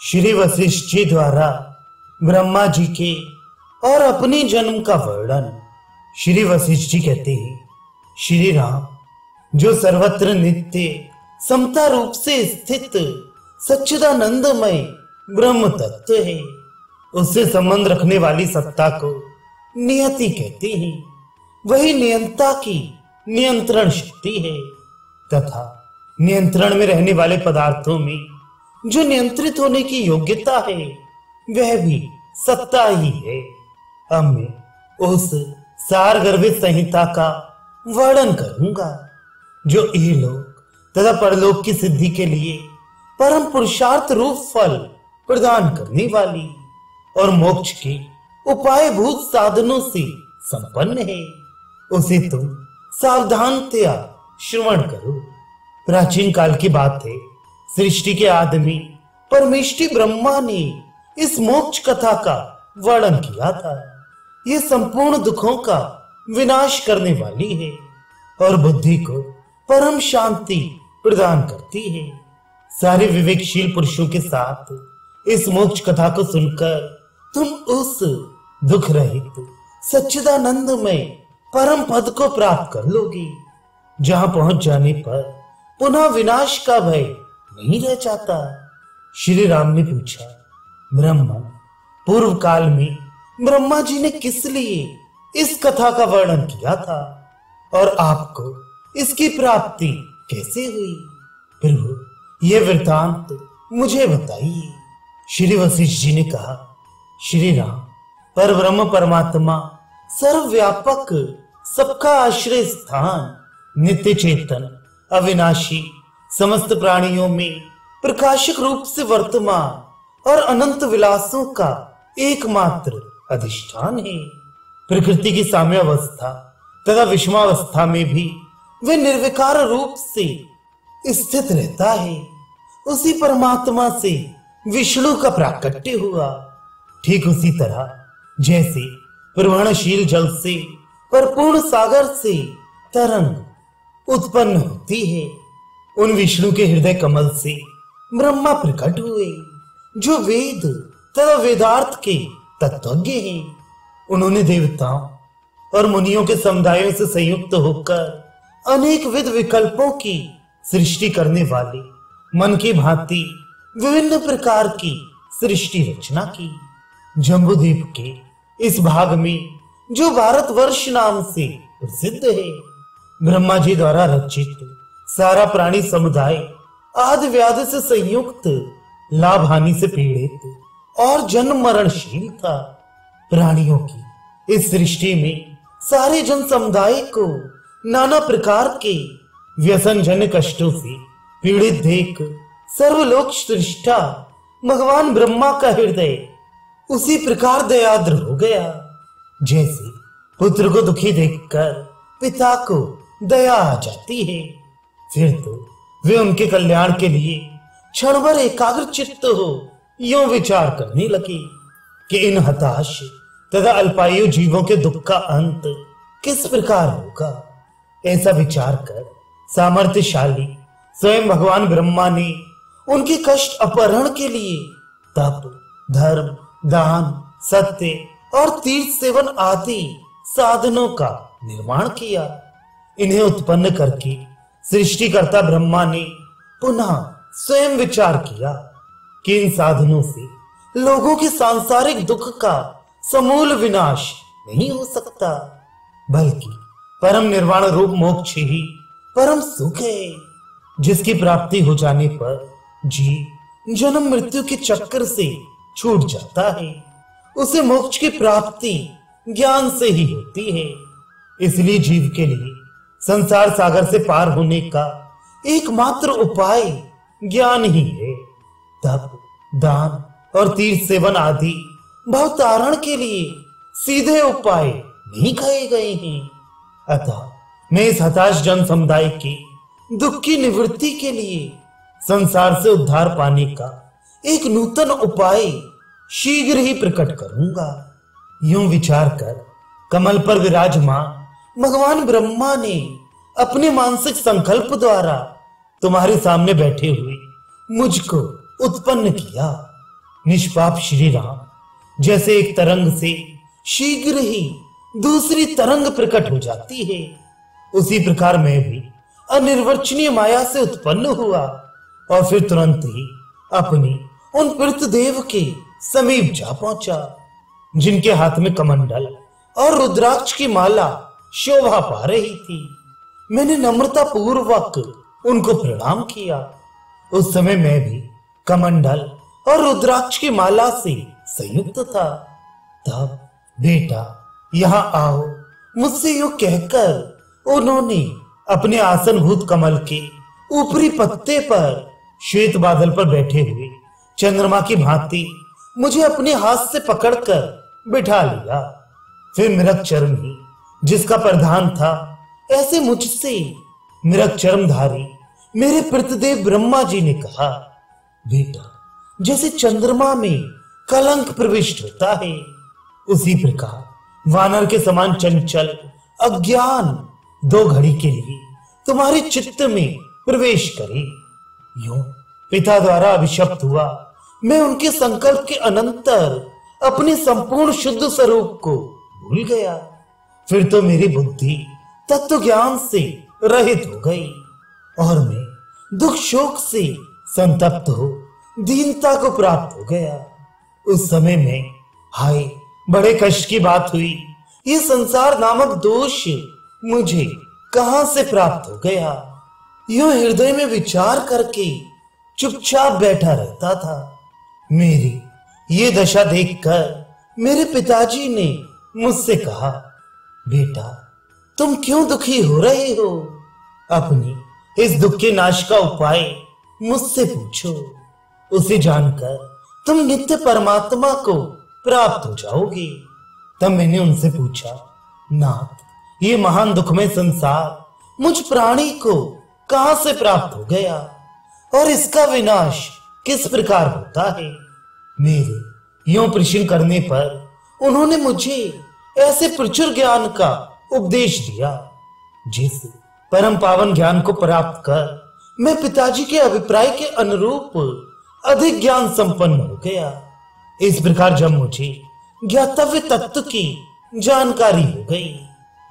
श्री वशिष्ठ जी द्वारा ब्रह्मा जी के और अपने जन्म का वर्णन। श्री वशिष्ठ जी कहते हैं, श्री राम जो सर्वत्र नित्य समता रूप से स्थित सच्चिदानंदमय ब्रह्म तत्व है, उससे संबंध रखने वाली सत्ता को नियति कहते हैं। वही नियंता की नियंत्रण शक्ति है तथा नियंत्रण में रहने वाले पदार्थों में जो नियंत्रित होने की योग्यता है वह भी सत्ता ही है। अब मैं उस सारगर्भित संहिता का वर्णन करूंगा जो इहलोक तथा परलोक की सिद्धि के लिए परम पुरुषार्थ रूप फल प्रदान करने वाली और मोक्ष के उपायभूत साधनों से संपन्न है। उसे तुम सावधानतया श्रवण करो। प्राचीन काल की बात है, सृष्टि के आदमी परमेष्टि ब्रह्मा ने इस मोक्ष कथा का वर्णन किया था। यह संपूर्ण दुखों का विनाश करने वाली है और बुद्धि को परम शांति प्रदान करती है। सारे विवेकशील पुरुषों के साथ इस मोक्ष कथा को सुनकर तुम उस दुख रहित सच्चिदानंदमय परम पद को प्राप्त कर लोगे, जहां पहुंच जाने पर पुनः विनाश का भय नहीं रह जाता। श्री राम ने पूछा, ब्रह्मा, पूर्व काल में ब्रह्मा जी ने किस लिए इस कथा का वर्णन किया था और आपको इसकी प्राप्ति कैसे हुई? प्रभु, यह वृत्तांत मुझे बताइए। श्री वशिष्ठ जी ने कहा, श्री राम, पर ब्रह्म परमात्मा सर्वव्यापक, सबका आश्रय स्थान, नित्य चेतन, अविनाशी, समस्त प्राणियों में प्रकाशक रूप से वर्तमान और अनंत विलासों का एकमात्र अधिष्ठान है। प्रकृति की साम्यावस्था तथा विषमावस्था में भी वे निर्विकार रूप से स्थित रहता है। उसी परमात्मा से विष्णु का प्राकट्य हुआ। ठीक उसी तरह जैसे प्रवहनशील जल से परिपूर्ण सागर से तरंग उत्पन्न होती है, उन विष्णु के हृदय कमल से ब्रह्मा प्रकट हुए, जो वेद तथा वेदार्थ के तत्वज्ञ हैं। उन्होंने देवताओं और मुनियों के समुदायों से संयुक्त होकर अनेक विध विकल्पों की सृष्टि करने वाले मन की भांति विभिन्न प्रकार की सृष्टि रचना की। जम्बूद्वीप के इस भाग में जो भारतवर्ष नाम से प्रसिद्ध है, ब्रह्मा जी द्वारा रचित सारा प्राणी समुदाय आदि व्याधि से संयुक्त, लाभ हानि से पीड़ित और जन्म मरणशील था। प्राणियों की इस सृष्टि में सारे जन समुदाय को नाना प्रकार के व्यसनजन्य कष्टों से पीड़ित देख सर्वलोक सृष्टा भगवान ब्रह्मा का हृदय उसी प्रकार दयाद्र हो गया, जैसे पुत्र को दुखी देखकर पिता को दया आ जाती है। फिर तो वे उनके कल्याण के लिए क्षण भर एकाग्र चित्त हो यूं विचार करने लगे कि इन हताश तथा अल्पायु जीवों के दुख का अंत किस प्रकार होगा। ऐसा विचार कर सामर्थ्यशाली स्वयं भगवान ब्रह्मा ने उनके कष्ट अपहरण के लिए तप, धर्म, दान, सत्य और तीर्थ सेवन आदि साधनों का निर्माण किया। इन्हें उत्पन्न करके सृष्टिकर्ता ब्रह्मा ने पुनः स्वयं विचार किया कि इन साधनों से लोगों के सांसारिक दुख का समूल विनाश नहीं हो सकता, बल्कि परम निर्वाण रूप मोक्ष ही परम सुख है, जिसकी प्राप्ति हो जाने पर जीव जन्म मृत्यु के चक्कर से छूट जाता है। उसे मोक्ष की प्राप्ति ज्ञान से ही होती है। इसलिए जीव के लिए संसार सागर से पार होने का एकमात्र उपाय ज्ञान ही है। तप, दान और तीर्थ सेवन आदि भवतारण के लिए सीधे उपाय नहीं कहे गए हैं। अतः मैं इस हताश जन समुदाय के दुख की निवृत्ति के लिए संसार से उद्धार पाने का एक नूतन उपाय शीघ्र ही प्रकट करूंगा। यूं विचार कर कमल पर विराजमान भगवान ब्रह्मा ने अपने मानसिक संकल्प द्वारा तुम्हारे सामने बैठे हुए मुझको उत्पन्न किया। निष्पाप श्री राम जैसे एक तरंग से शीघ्र ही दूसरी तरंग प्रकट हो जाती है, उसी प्रकार मैं भी अनिर्वचनीय माया से उत्पन्न हुआ और फिर तुरंत ही अपनी उन पृथ्वीदेव के समीप जा पहुंचा, जिनके हाथ में कमंडल और रुद्राक्ष की माला शोभा पा रही थी। मैंने नम्रता पूर्वक उनको प्रणाम किया। उस समय मैं भी कमंडल और रुद्राक्ष की माला से संयुक्त था। तब बेटा यहाँ आओ, मुझसे यूं कहकर उन्होंने अपने आसनभूत कमल के ऊपरी पत्ते पर श्वेत बादल पर बैठे हुए चंद्रमा की भांति मुझे अपने हाथ से पकड़कर बिठा लिया। फिर मृगचर्म ही जिसका प्रधान था, ऐसे मुझसे मृगचर्मधारी मेरे प्रतिदेव ब्रह्मा जी ने कहा, बेटा जैसे चंद्रमा में कलंक प्रविष्ट होता है, उसी प्रकार वानर के समान चंचल अज्ञान 2 घड़ी के लिए तुम्हारे चित्त में प्रवेश करे। यूं पिता द्वारा अभिशप्त हुआ मैं उनके संकल्प के अनंतर अपने संपूर्ण शुद्ध स्वरूप को भूल गया। फिर तो मेरी बुद्धि तत्व ज्ञान से रहित हो गई और मैं दुख शोक से संतप्त हो दीनता को प्राप्त हो गया। उस समय में हाय बड़े कष्ट की बात हुई, ये संसार नामक दोष मुझे कहां से प्राप्त हो गया। यूं हृदय में विचार करके चुपचाप बैठा रहता था। मेरी ये दशा देखकर मेरे पिताजी ने मुझसे कहा, बेटा तुम क्यों दुखी हो रहे हो? अपनी इस दुख के नाश का उपाय मुझसे पूछो, उसे जानकर तुम नित्य परमात्मा को प्राप्त हो जाओगे। तब मैंने उनसे पूछा, नाथ ये महान दुखमय संसार मुझ प्राणी को कहां से प्राप्त हो गया और इसका विनाश किस प्रकार होता है? मेरे यूं प्रश्न करने पर उन्होंने मुझे ऐसे प्रचुर ज्ञान का उपदेश दिया, जिस परम पावन ज्ञान को प्राप्त कर मैं पिताजी के अभिप्राय के अनुरूप अधिक ज्ञान संपन्न हो गया। इस प्रकार जब मुझे ज्ञातव्य तत्व की जानकारी हो गई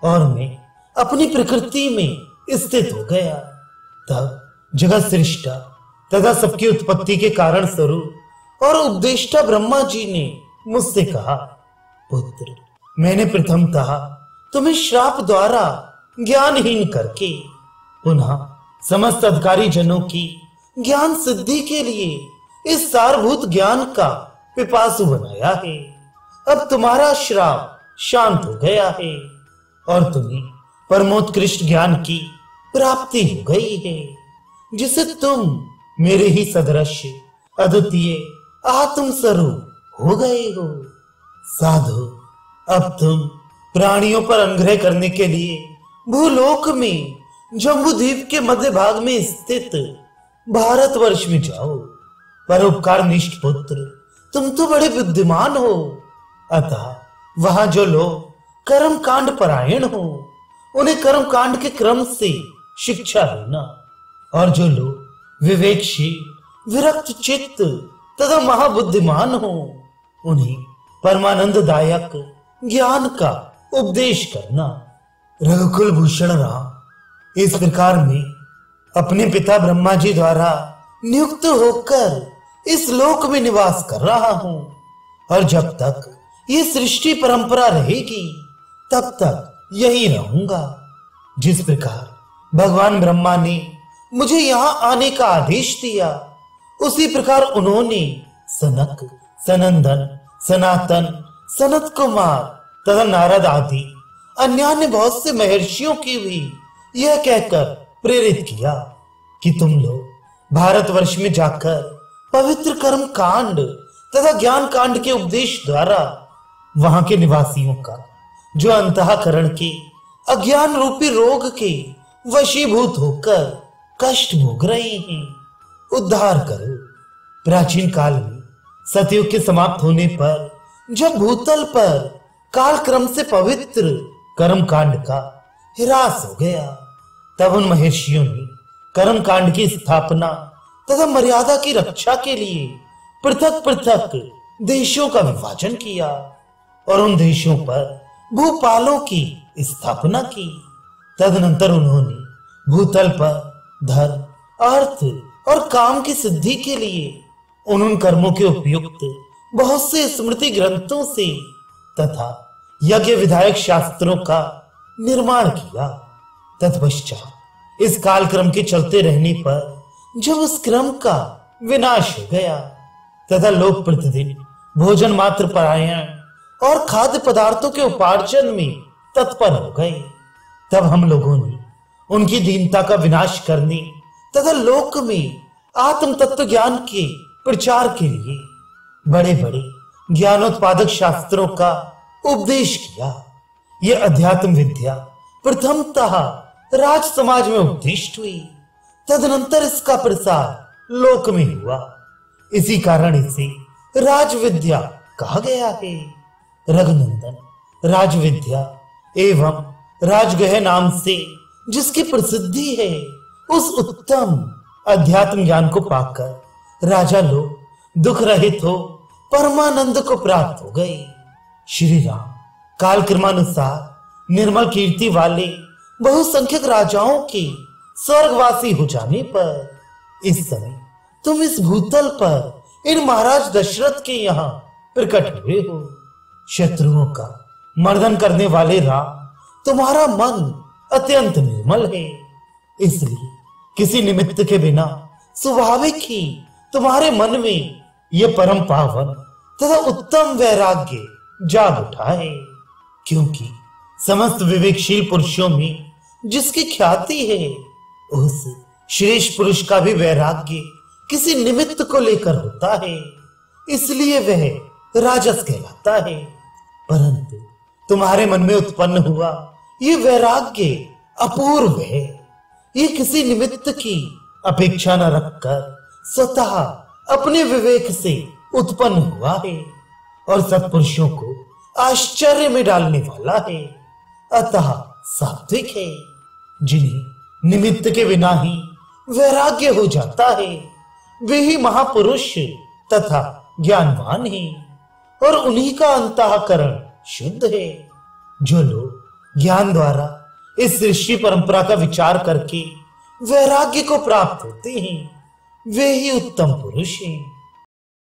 और मैं अपनी प्रकृति में स्थित हो गया, तब जगत सृष्टा तथा सबकी उत्पत्ति के कारण स्वरूप और उपदेष्टा ब्रह्मा जी ने मुझसे कहा, पुत्र मैंने प्रथमतः तुम्हें श्राप द्वारा ज्ञानहीन करके पुनः समस्त अधिकारी जनों की ज्ञान सिद्धि के लिए इस सारभूत ज्ञान का पिपासु बनाया है। अब तुम्हारा श्राप शांत हो गया है और तुम्हें परमोत्कृष्ट ज्ञान की प्राप्ति हो गई है, जिसे तुम मेरे ही सदृश अद्वितीय आत्म स्वरूप हो गए हो। साधु अब तुम प्राणियों पर अनुग्रह करने के लिए भूलोक में जम्बूद्वीप के मध्य भाग में स्थित भारतवर्ष में जाओ। परोपकार निष्ठ पुत्र तुम तो बड़े बुद्धिमान हो, अतः वहां जो लोग कर्म कांड परायण हो उन्हें कर्म कांड के क्रम से शिक्षा देना, और जो लोग विवेकशील विरक्त चित्त तथा महाबुद्धिमान हो उन्हें परमानंददायक ज्ञान का उपदेश करना। रघुकुल भूषण राम इस प्रकार में अपने पिता ब्रह्मा जी द्वारा नियुक्त होकर इस लोक में निवास कर रहा हूं, और जब तक ये सृष्टि परंपरा रहेगी तब तक यही रहूंगा। जिस प्रकार भगवान ब्रह्मा ने मुझे यहां आने का आदेश दिया, उसी प्रकार उन्होंने सनक, सनंदन, सनातन, सनत कुमार तथा नारद आदि अन्य बहुत से महर्षियों की भी यह कहकर प्रेरित किया कि तुम लोग भारतवर्ष में जाकर पवित्र कर्म कांड तथा ज्ञान कांड के उपदेश द्वारा वहां के निवासियों का जो अंतःकरण के अज्ञान रूपी रोग के वशीभूत होकर कष्ट भोग रहे हैं, उद्धार करो। प्राचीन काल में सतयुग के समाप्त होने पर जब भूतल पर काल क्रम से पवित्र कर्म कांड का ह्रास हो गया, तब उन महर्षियों ने कर्म कांड की स्थापना तथा मर्यादा की रक्षा के लिए पृथक पृथक देशों का विभाजन किया और उन देशों पर भूपालों की स्थापना की। तदनंतर उन्होंने भूतल पर धर्म, अर्थ और काम की सिद्धि के लिए उन कर्मों के उपयुक्त बहुत से स्मृति ग्रंथों से तथा यज्ञ विधायक शास्त्रों का निर्माण किया। तत्पश्चात इस कालक्रम के चलते रहने पर जब उस क्रम का विनाश हो गया तथा लोग प्रतिदिन भोजन मात्र परायण और खाद्य पदार्थों के उपार्जन में तत्पर हो गए, तब हम लोगों ने उनकी दीनता का विनाश करने तथा लोक में आत्म तत्व ज्ञान के प्रचार के लिए बड़े बड़े ज्ञानोत्पादक शास्त्रों का उपदेश किया। यह अध्यात्म विद्या प्रथमतः राज समाज में उपदिष्ट हुई, तदनंतर इसका प्रसार लोक में हुआ। इसी कारण इसे राज विद्या कहा गया है। रघुनंदन राज विद्या एवं राजगह नाम से जिसकी प्रसिद्धि है, उस उत्तम अध्यात्म ज्ञान को पाकर राजा लोग दुख रहित हो परमानंद को प्राप्त हो गए। श्री राम कालक्रमानुसार निर्मल कीर्ति वाले बहुसंख्यक राजाओं के स्वर्गवासी हो जाने पर इस समय तुम इस भूतल पर इन महाराज दशरथ के यहाँ प्रकट हुए हो। शत्रुओं का मर्दन करने वाले राम, तुम्हारा मन अत्यंत निर्मल है, इसलिए किसी निमित्त के बिना स्वाभाविक ही तुम्हारे मन में यह परम पावन तथा उत्तम वैराग्य जाग उठा है। क्योंकि समस्त विवेकशील पुरुषों में जिसकी ख्याति है, उस श्रेष्ठ पुरुष का भी वैराग्य किसी निमित्त को लेकर होता है, इसलिए वह राजस कहलाता है। परंतु तुम्हारे मन में उत्पन्न हुआ ये वैराग्य अपूर्व है। ये किसी निमित्त की अपेक्षा न रखकर स्वतः अपने विवेक से उत्पन्न हुआ है और सत्पुरुषों को आश्चर्य में डालने वाला है। अतः सात्विक है, जिन्हें निमित्त के बिना ही वैराग्य हो जाता है, वे ही महापुरुष तथा ज्ञानवान हैं और उन्हीं का अंतःकरण शुद्ध है। जो लोग ज्ञान द्वारा इस सृष्टि परंपरा का विचार करके वैराग्य को प्राप्त होते हैं, वे ही उत्तम पुरुष हैं।